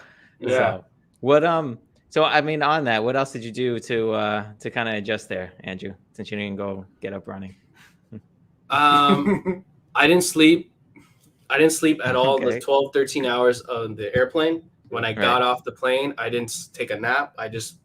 So so I mean, on that, what else did you do to kind of adjust there, Andrew, since you didn't go get up running? I didn't sleep at all. The 12, 13 hours on the airplane. When I got off the plane, I didn't take a nap. I just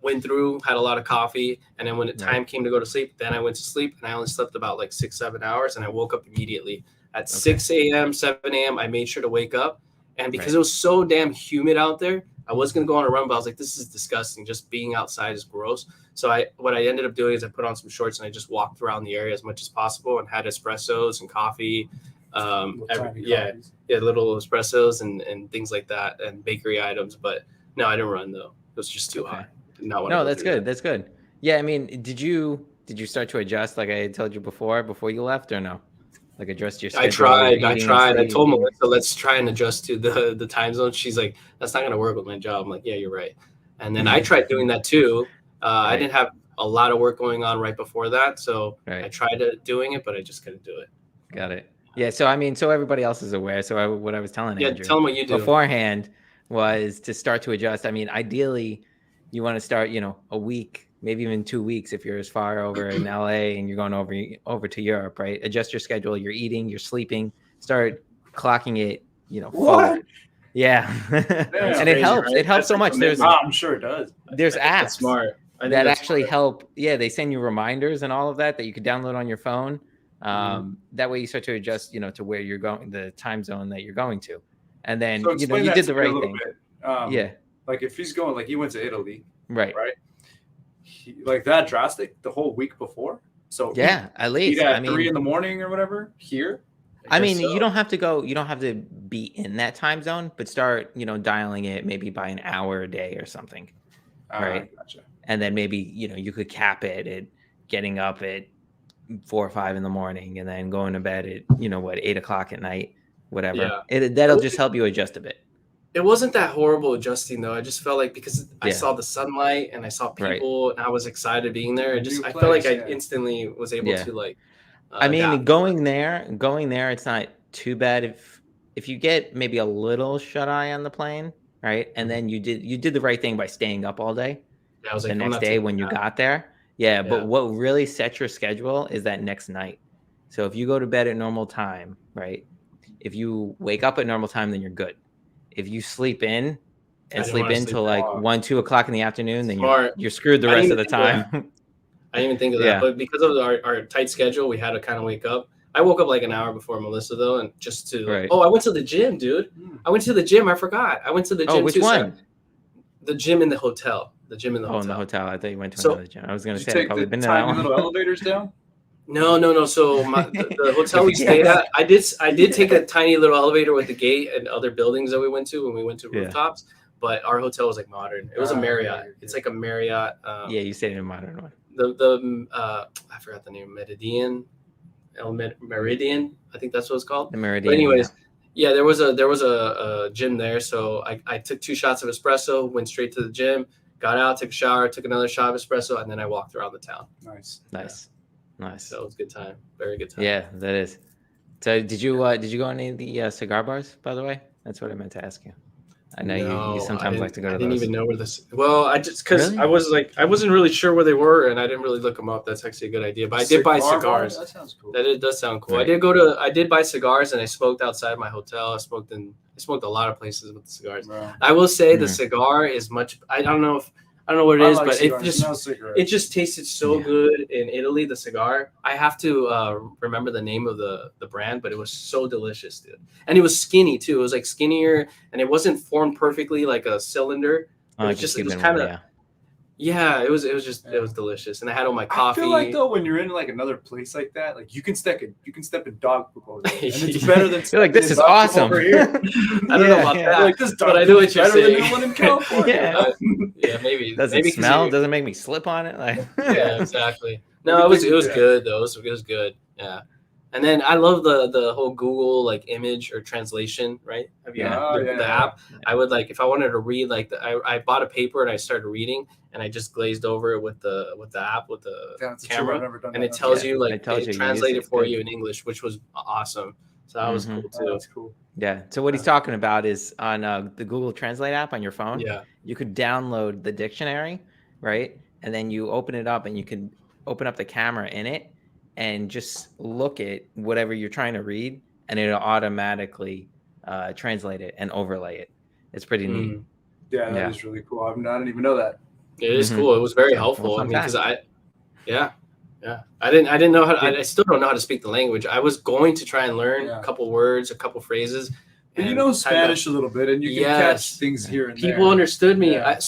went through, had a lot of coffee. And then when the time came to go to sleep, then I went to sleep and I only slept about like 6-7 hours and I woke up immediately at 6 a.m., 7 a.m. I made sure to wake up. And because it was so damn humid out there, I was going to go on a run, but I was like, this is disgusting. Just being outside is gross. So what I ended up doing is I put on some shorts and I just walked around the area as much as possible and had espressos and coffee. Little espressos and things like that and bakery items. But no, I didn't run though. It was just too hot. No, that's good. That's good. Yeah, I mean, did you start to adjust like I told you before you left, or no? Like adjust your schedule? I tried. I told Melissa, let's try and adjust to the time zone. She's like, that's not gonna work with my job. I'm like, yeah, you're right. And then I tried doing that too. I didn't have a lot of work going on right before that, so I tried doing it, but I just couldn't do it. Got it. Yeah. So I mean, so everybody else is aware. So what I was telling Andrew, tell them what you do beforehand was to start to adjust. I mean, ideally, you want to start, a week, maybe even 2 weeks if you're as far over in LA and you're going over to Europe, right? Adjust your schedule. You're eating, you're sleeping. Start clocking it, forward. Yeah. And it helps. Right? It helps so much. I'm sure it does. There's apps that's smart. that actually help. Yeah, they send you reminders and all of that you could download on your phone. That way you start to adjust, to where you're going, the time zone that you're going to. And then, you did the right thing. Like if he's going, like he went to Italy, right? Like that drastic the whole week before. So at least at 3 a.m. or whatever here. I mean, you don't have to go. You don't have to be in that time zone, but start, dialing it maybe by an hour a day or something, right? Gotcha. And then maybe you could cap it at getting up at 4 or 5 in the morning, and then going to bed at 8 o'clock at night, whatever. Yeah. That'll just help you adjust a bit. It wasn't that horrible adjusting though. I just felt like because I saw the sunlight and I saw people and I was excited being there. I felt like I instantly was able to like. I mean, going there, it's not too bad if you get maybe a little shut eye on the plane, right? And then you did the right thing by staying up all day. Yeah, I was like, the next day when you got there. Yeah, but what really sets your schedule is that next night. So if you go to bed at normal time, right? If you wake up at normal time, then you're good. If you sleep in till like 1, 2 o'clock in the afternoon, then you're screwed the rest of the time. I didn't even think of that, but because of our tight schedule, we had to kind of wake up. I woke up like an hour before Melissa though, and just to I went to the gym, dude. I went to the gym. I forgot. I went to the gym. Which one? The gym in the hotel. The gym in the hotel. In the hotel. I thought you went to another gym. I was going to say I've probably been there. Tiny little elevators down. No. So the hotel we stayed at, I did take a tiny little elevator with the gate and other buildings that we went to when we went to rooftops. But our hotel was like modern. It was a Marriott. It's like a Marriott. You stayed in a modern one. I forgot the name. Meridian. I think that's what it's called. The Meridian. But anyways, there was a gym there. So I took 2 shots of espresso, went straight to the gym, got out, took a shower, took another shot of espresso, and then I walked around the town. Nice. So it was a good time. Very good time. Yeah, that is. So did you go on any of the cigar bars, by the way? That's what I meant to ask you. I know you sometimes like to go to those. I didn't even know where this. Well, I just because I wasn't really sure where they were, and I didn't really look them up. That's actually a good idea. But I did buy cigars. That sounds cool. It does sound cool. Right. I did buy cigars, and I smoked outside my hotel. I smoked a lot of places with the cigars. Wow. I will say the cigar is much. I don't know what it is, but it just tasted so good in Italy. The cigar. I have to remember the name of the brand, but it was so delicious, dude. And it was skinny too. It was like skinnier, and it wasn't formed perfectly like a cylinder. It was kind of. Yeah, it was delicious, and I had all my coffee. I feel like though when you're in like another place like that, like you can step in dog poop over there, and it's better than you're like, this is awesome. Over here. I don't know about that, like, this but I know what you're saying. Than the one in California. Maybe. Does it smell? Doesn't make me slip on it. Like yeah, exactly. No, it was good though. It was good. Yeah. And then I love the whole Google like image or translation, right? Have you the app? I would like if I wanted to read like I bought a paper and I started reading and I just glazed over it with the app with the camera and it tells you like it translated for you in English, which was awesome. So that was cool too. Oh, that's cool. Yeah. So what he's talking about is on the Google Translate app on your phone. Yeah. You could download the dictionary, right? And then you open it up and you can open up the camera in it. And just look at whatever you're trying to read, and it'll automatically translate it and overlay it. It's pretty neat. Yeah, that is really cool. I didn't even know that. It is cool. It was very helpful. I mean, because Yeah, I didn't know how. I still don't know how to speak the language. I was going to try and learn a couple words, a couple phrases. But you know Spanish a little bit, and you can catch things here and there. People understood me. Yeah.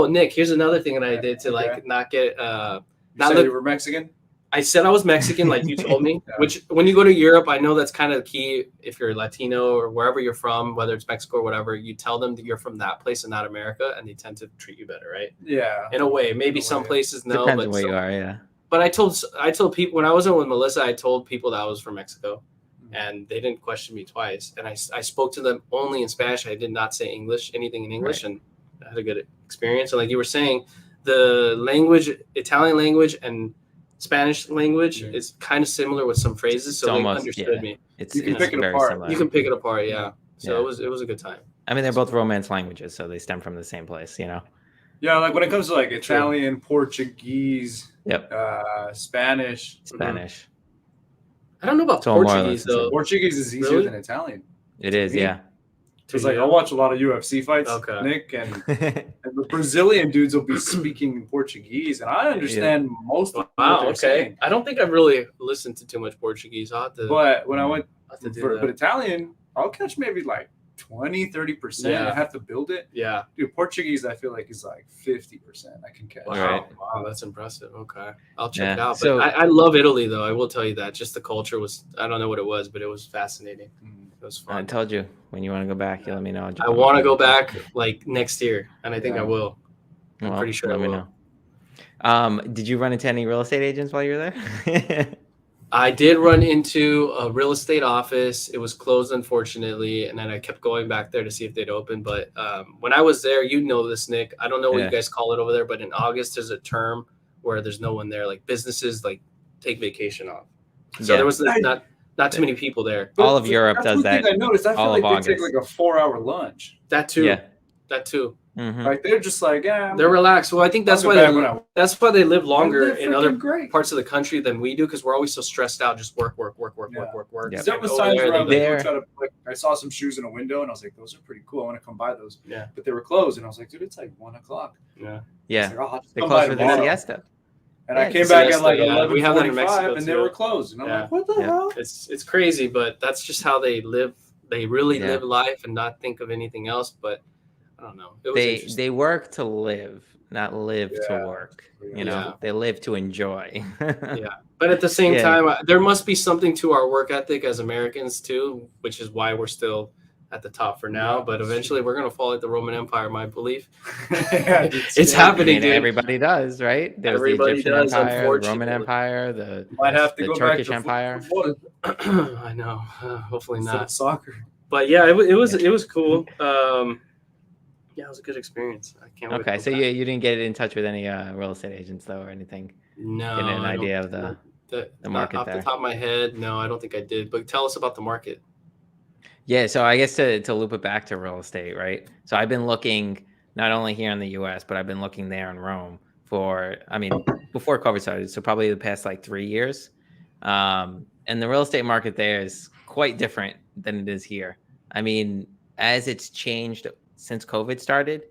Nick, here's another thing that I did to not get. You were Mexican? I said I was Mexican, like you told me. Which, when you go to Europe, I know that's kind of key. If you're Latino or wherever you're from, whether it's Mexico or whatever, you tell them that you're from that place and not America, and they tend to treat you better, right? Yeah. In a way, maybe some places no, depends on where you are, yeah. But I told people when I was in with Melissa, I told people that I was from Mexico, and they didn't question me twice. And I spoke to them only in Spanish. I did not say anything in English, and I had a good experience. And like you were saying, the language, Italian language and Spanish language is kind of similar with some phrases, so they understood me. You can pick it apart. Similar. You can pick it apart, yeah. So it was a good time. I mean, they're both Romance languages, so they stem from the same place, you know. Yeah, like when it comes to like Italian, Portuguese, Spanish. I don't know about Portuguese though. Portuguese is easier than Italian. It is, yeah. Because like I watch a lot of UFC fights, Nick, and the Brazilian dudes will be speaking in Portuguese, and I understand most of what they're saying. I don't think I've really listened to too much Portuguese. But when I went but Italian, I'll catch maybe like 20-30%. I have to build it. Yeah. Dude, Portuguese I feel like is like 50% I can catch. Wow, that's impressive. Okay. I'll check it out. But I love Italy though. I will tell you that. Just the culture was, I don't know what it was, but it was fascinating. It was fun. I told you when you want to go back, you let me know. I want to go back like next year, and I think I will. I'm pretty sure I will. Let me know. Did you run into any real estate agents while you were there? I did run into a real estate office. It was closed, unfortunately, and then I kept going back there to see if they'd open. But when I was there, you know this, Nick. I don't know what you guys call it over there, but in August, there's a term where there's no one there. Like businesses, like take vacation off. So there was not too many people there. All of Europe does that. I noticed. I feel like they take like a 4-hour lunch. That too. Yeah. That too. Mm-hmm. Like they're just like, they're relaxed. Well, I think that's why they live longer in other parts of the country than we do, because we're always so stressed out, just work. There was times where I saw some shoes in a window and I was like, those are pretty cool. I want to come buy those. Yeah. But they were closed, and I was like, dude, it's like 1:00. Yeah. Yeah. Like, they closed for the siesta. And I came back at like 11:45, and they were closed. And I'm like, what the hell? It's crazy, but that's just how they live. They really live life and not think of anything else. But I don't know. They work to live, not live to work. You know, they live to enjoy. But at the same time, there must be something to our work ethic as Americans too, which is why we're still at the top for now. But eventually, we're gonna fall like the Roman Empire. My belief. It's happening. Dude. Everybody does, right? There's everybody the Egyptian Empire, the Roman Empire, the Turkish Empire. I know. Hopefully not soccer. But yeah, it was cool. Yeah, it was a good experience. I can't wait. Okay, so you didn't get in touch with any real estate agents though, or anything? No. Get an idea of the market off there. The top of my head, no, I don't think I did. But tell us about the market. Yeah, so I guess to loop it back to real estate, right? So I've been looking not only here in the U.S., but I've been looking there in Rome before COVID started. So probably the past like 3 years. And the real estate market there is quite different than it is here. I mean, as it's changed since COVID started,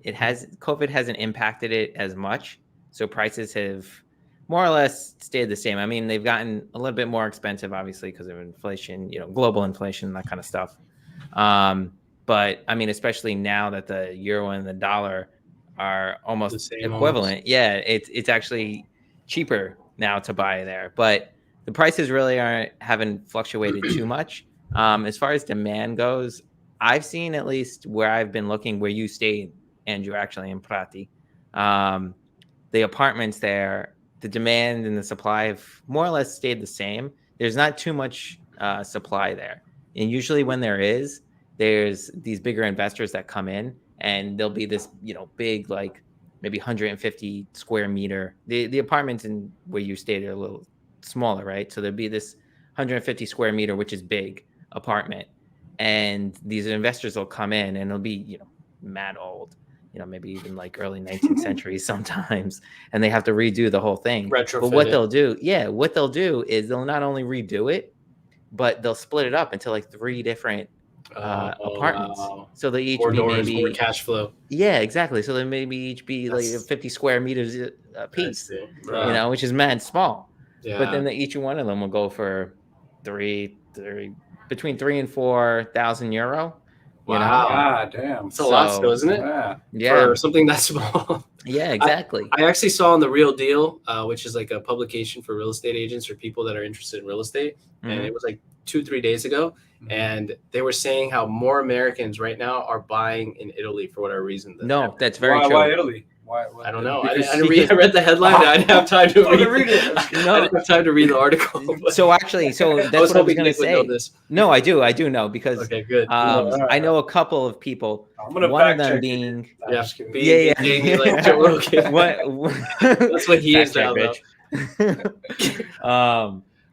COVID hasn't impacted it as much. So prices have more or less stayed the same. I mean, they've gotten a little bit more expensive, obviously, because of inflation, global inflation, that kind of stuff. But I mean, especially now that the euro and the dollar are almost equivalent. Yeah, it's actually cheaper now to buy there. But the prices really haven't fluctuated too much. As far as demand goes, I've seen, at least where I've been looking, where you stayed, Andrew, actually in Prati, the apartments there, the demand and the supply have more or less stayed the same. There's not too much supply there. And usually when there's these bigger investors that come in, and there'll be this, big, like maybe 150 square meter. The apartments in where you stayed are a little smaller, right? So there'll be this 150 square meter, which is big apartment. And these investors will come in, and it'll be, mad old, maybe even like early 19th century sometimes, and they have to redo the whole thing. Retrofit. But what they'll do is they'll not only redo it, but they'll split it up into like 3 different apartments. Wow. So they each be maybe more cash flow. Yeah, exactly. So they maybe each be like 50 square meters a piece, which is mad small. Yeah. But then each one of them will go for between 3 and 4,000 euro. You know? God damn. It's a lot still, isn't it? Yeah. For something that small. Yeah, exactly. I actually saw on The Real Deal, which is like a publication for real estate agents or people that are interested in real estate. Mm-hmm. And it was like 2-3 days ago. Mm-hmm. And they were saying how more Americans right now are buying in Italy for whatever reason. No, that's very true. Why Italy? Why, I don't know. I read the headline. I didn't have time to read it. No. I didn't have time to read the article. So that's what I was going to say. No, I do know because okay, good. I know a couple of people. One of them being like Joe Rogan. That's what he is now,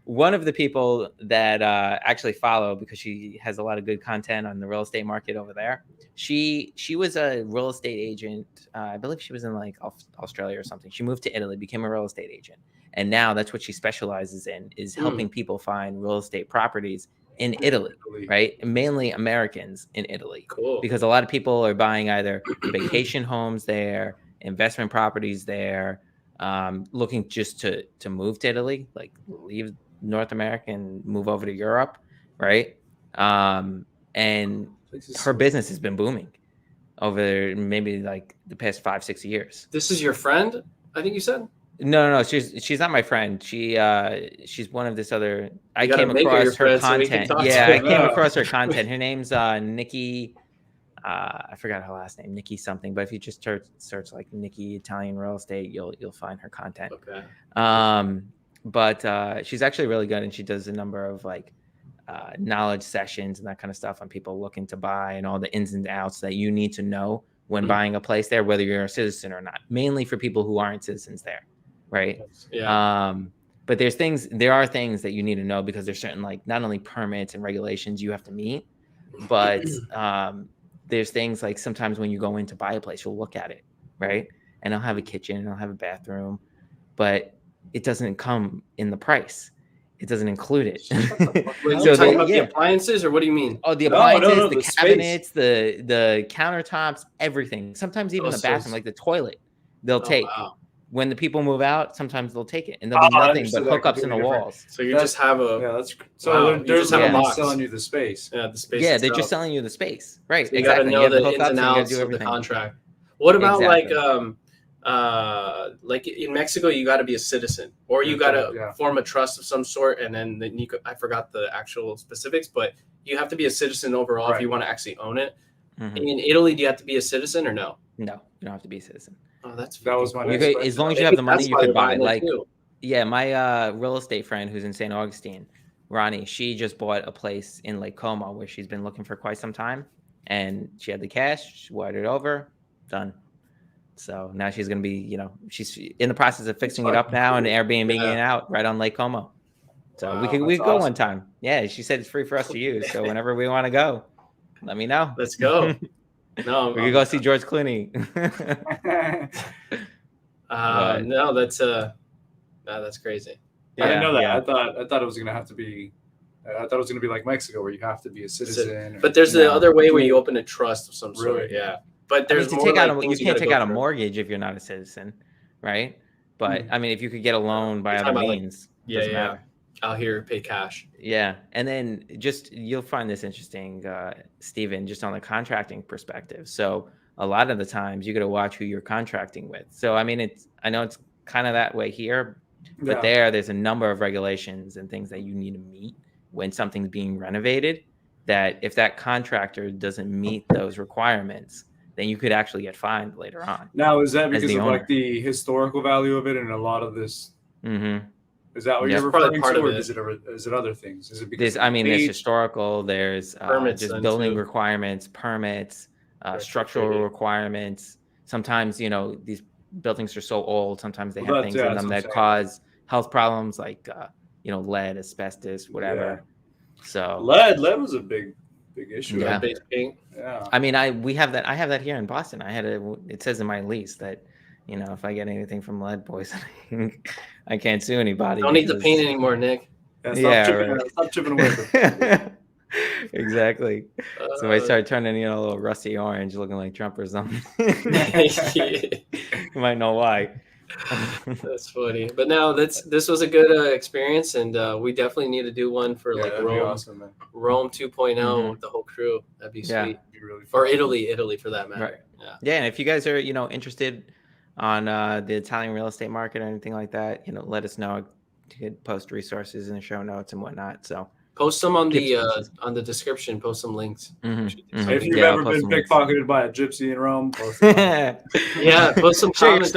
one of the people that actually follow, because she has a lot of good content on the real estate market over there. She was a real estate agent. I believe she was in like Australia or something. She moved to Italy, became a real estate agent. And now that's what she specializes in, is helping people find real estate properties in Italy, right? And mainly Americans in Italy. Cool. Because a lot of people are buying either vacation homes there, investment properties there, looking just to move to Italy, like leave North America and move over to Europe, right? And her business has been booming over maybe like the past 5-6 years. This is your friend, I think you said? No, she's not my friend. She's one of this other. I came across her content. I came across her content. Her name's Nikki. I forgot her last name, Nikki something. But if you just search like Nikki Italian real estate, you'll find her content. Okay. But she's actually really good, and she does a number of like knowledge sessions and that kind of stuff on people looking to buy and all the ins and outs that you need to know when buying a place there, whether you're a citizen or not. Mainly for people who aren't citizens there, right? Yeah. But there are things that you need to know, because there's certain like not only permits and regulations you have to meet, but there's things like sometimes when you go in to buy a place, you'll look at it, right? And it'll have a kitchen, and it'll have a bathroom, but it doesn't come in the price. It doesn't include it. Wait, so talking about the appliances, or what do you mean? Oh, the appliances, the cabinets, the countertops, everything. Sometimes even the bathroom, like the toilet, they'll take. Wow. When the people move out, sometimes they'll take it, and there'll be nothing but hookups in the walls. So you just have a they're just selling you the space. Yeah, the space. Yeah, they're just selling you the space, right? So you exactly. You know the ins and outs of the contract. What about like in Mexico, you got to be a citizen, or you got to form a trust of some sort, and then I forgot the actual specifics, but you have to be a citizen overall if you want to actually own it. Mm-hmm. In Italy, do you have to be a citizen or no? No, you don't have to be a citizen. Oh, that was my as long as you have the money, you could buy. Like, my real estate friend who's in St. Augustine, Ronnie, she just bought a place in Lake Como where she's been looking for quite some time, and she had the cash. She wired it over, done. So now she's going to be, she's in the process of fixing it up now and Airbnb-ing it out right on Lake Como. So we could go one time. Yeah, she said it's free for us to use. So whenever we want to go, let me know. Let's go. No, we could go see George Clooney. No, that's crazy. Yeah, I didn't know that. Yeah. I thought it was gonna have to be. I thought it was gonna be like Mexico, where you have to be a citizen. But there's the other way where you open a trust of some sort. Yeah. But there's you can't take out a mortgage if you're not a citizen, right? But I mean, if you could get a loan by other means, doesn't matter. Out here, pay cash. Yeah, and then you'll find this interesting, Stephen, just on the contracting perspective. So a lot of the times you got to watch who you're contracting with. So I mean, I know it's kind of that way here, but there's a number of regulations and things that you need to meet when something's being renovated. That if that contractor doesn't meet those requirements, then you could actually get fined later on. Now, is that because of like the historical value of it and a lot of this? Mm-hmm. Is that what you're referring to, or is it other things? Is it because there's historical, there's just building requirements, permits, structural requirements. Sometimes, these buildings are so old, sometimes they have things in them that cause health problems like, lead, asbestos, whatever. Yeah. So lead was a big issue. Yeah. Yeah. I mean, I have that here in Boston. It says in my lease that, if I get anything from lead poisoning, I can't sue anybody. Don't need the paint anymore, Nick. Stop chipping away. Exactly. So I start turning, a little rusty orange, looking like Trump or something. You might know why. That's funny. But no, this was a good experience, and we definitely need to do one for like Rome, awesome, man. Rome 2.0 with the whole crew. That'd be sweet. It'd be really or Italy for that matter. Right. Yeah, and if you guys are interested on the Italian real estate market or anything like that, let us know. You could post resources in the show notes and whatnot. So post some on the description. Post some links. If you've ever been pickpocketed by a gypsy in Rome, post post some comments.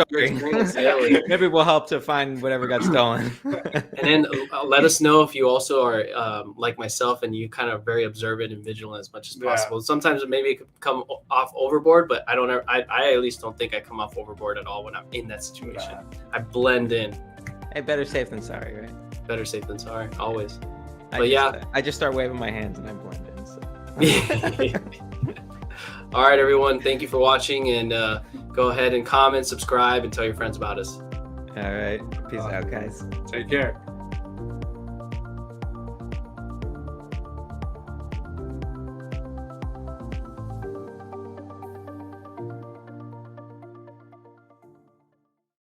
Maybe we'll help to find whatever got stolen. And then let us know if you also are like myself and you kind of very observant and vigilant as much as possible. Sometimes maybe it could come off overboard, but I at least don't think I come off overboard at all when I'm in that situation. I blend in. Hey, better safe than sorry, right? Better safe than sorry, always. I just start waving my hands and I blend in. So. All right, everyone. Thank you for watching, and go ahead and comment, subscribe, and tell your friends about us. All right. Peace out, guys. Take care.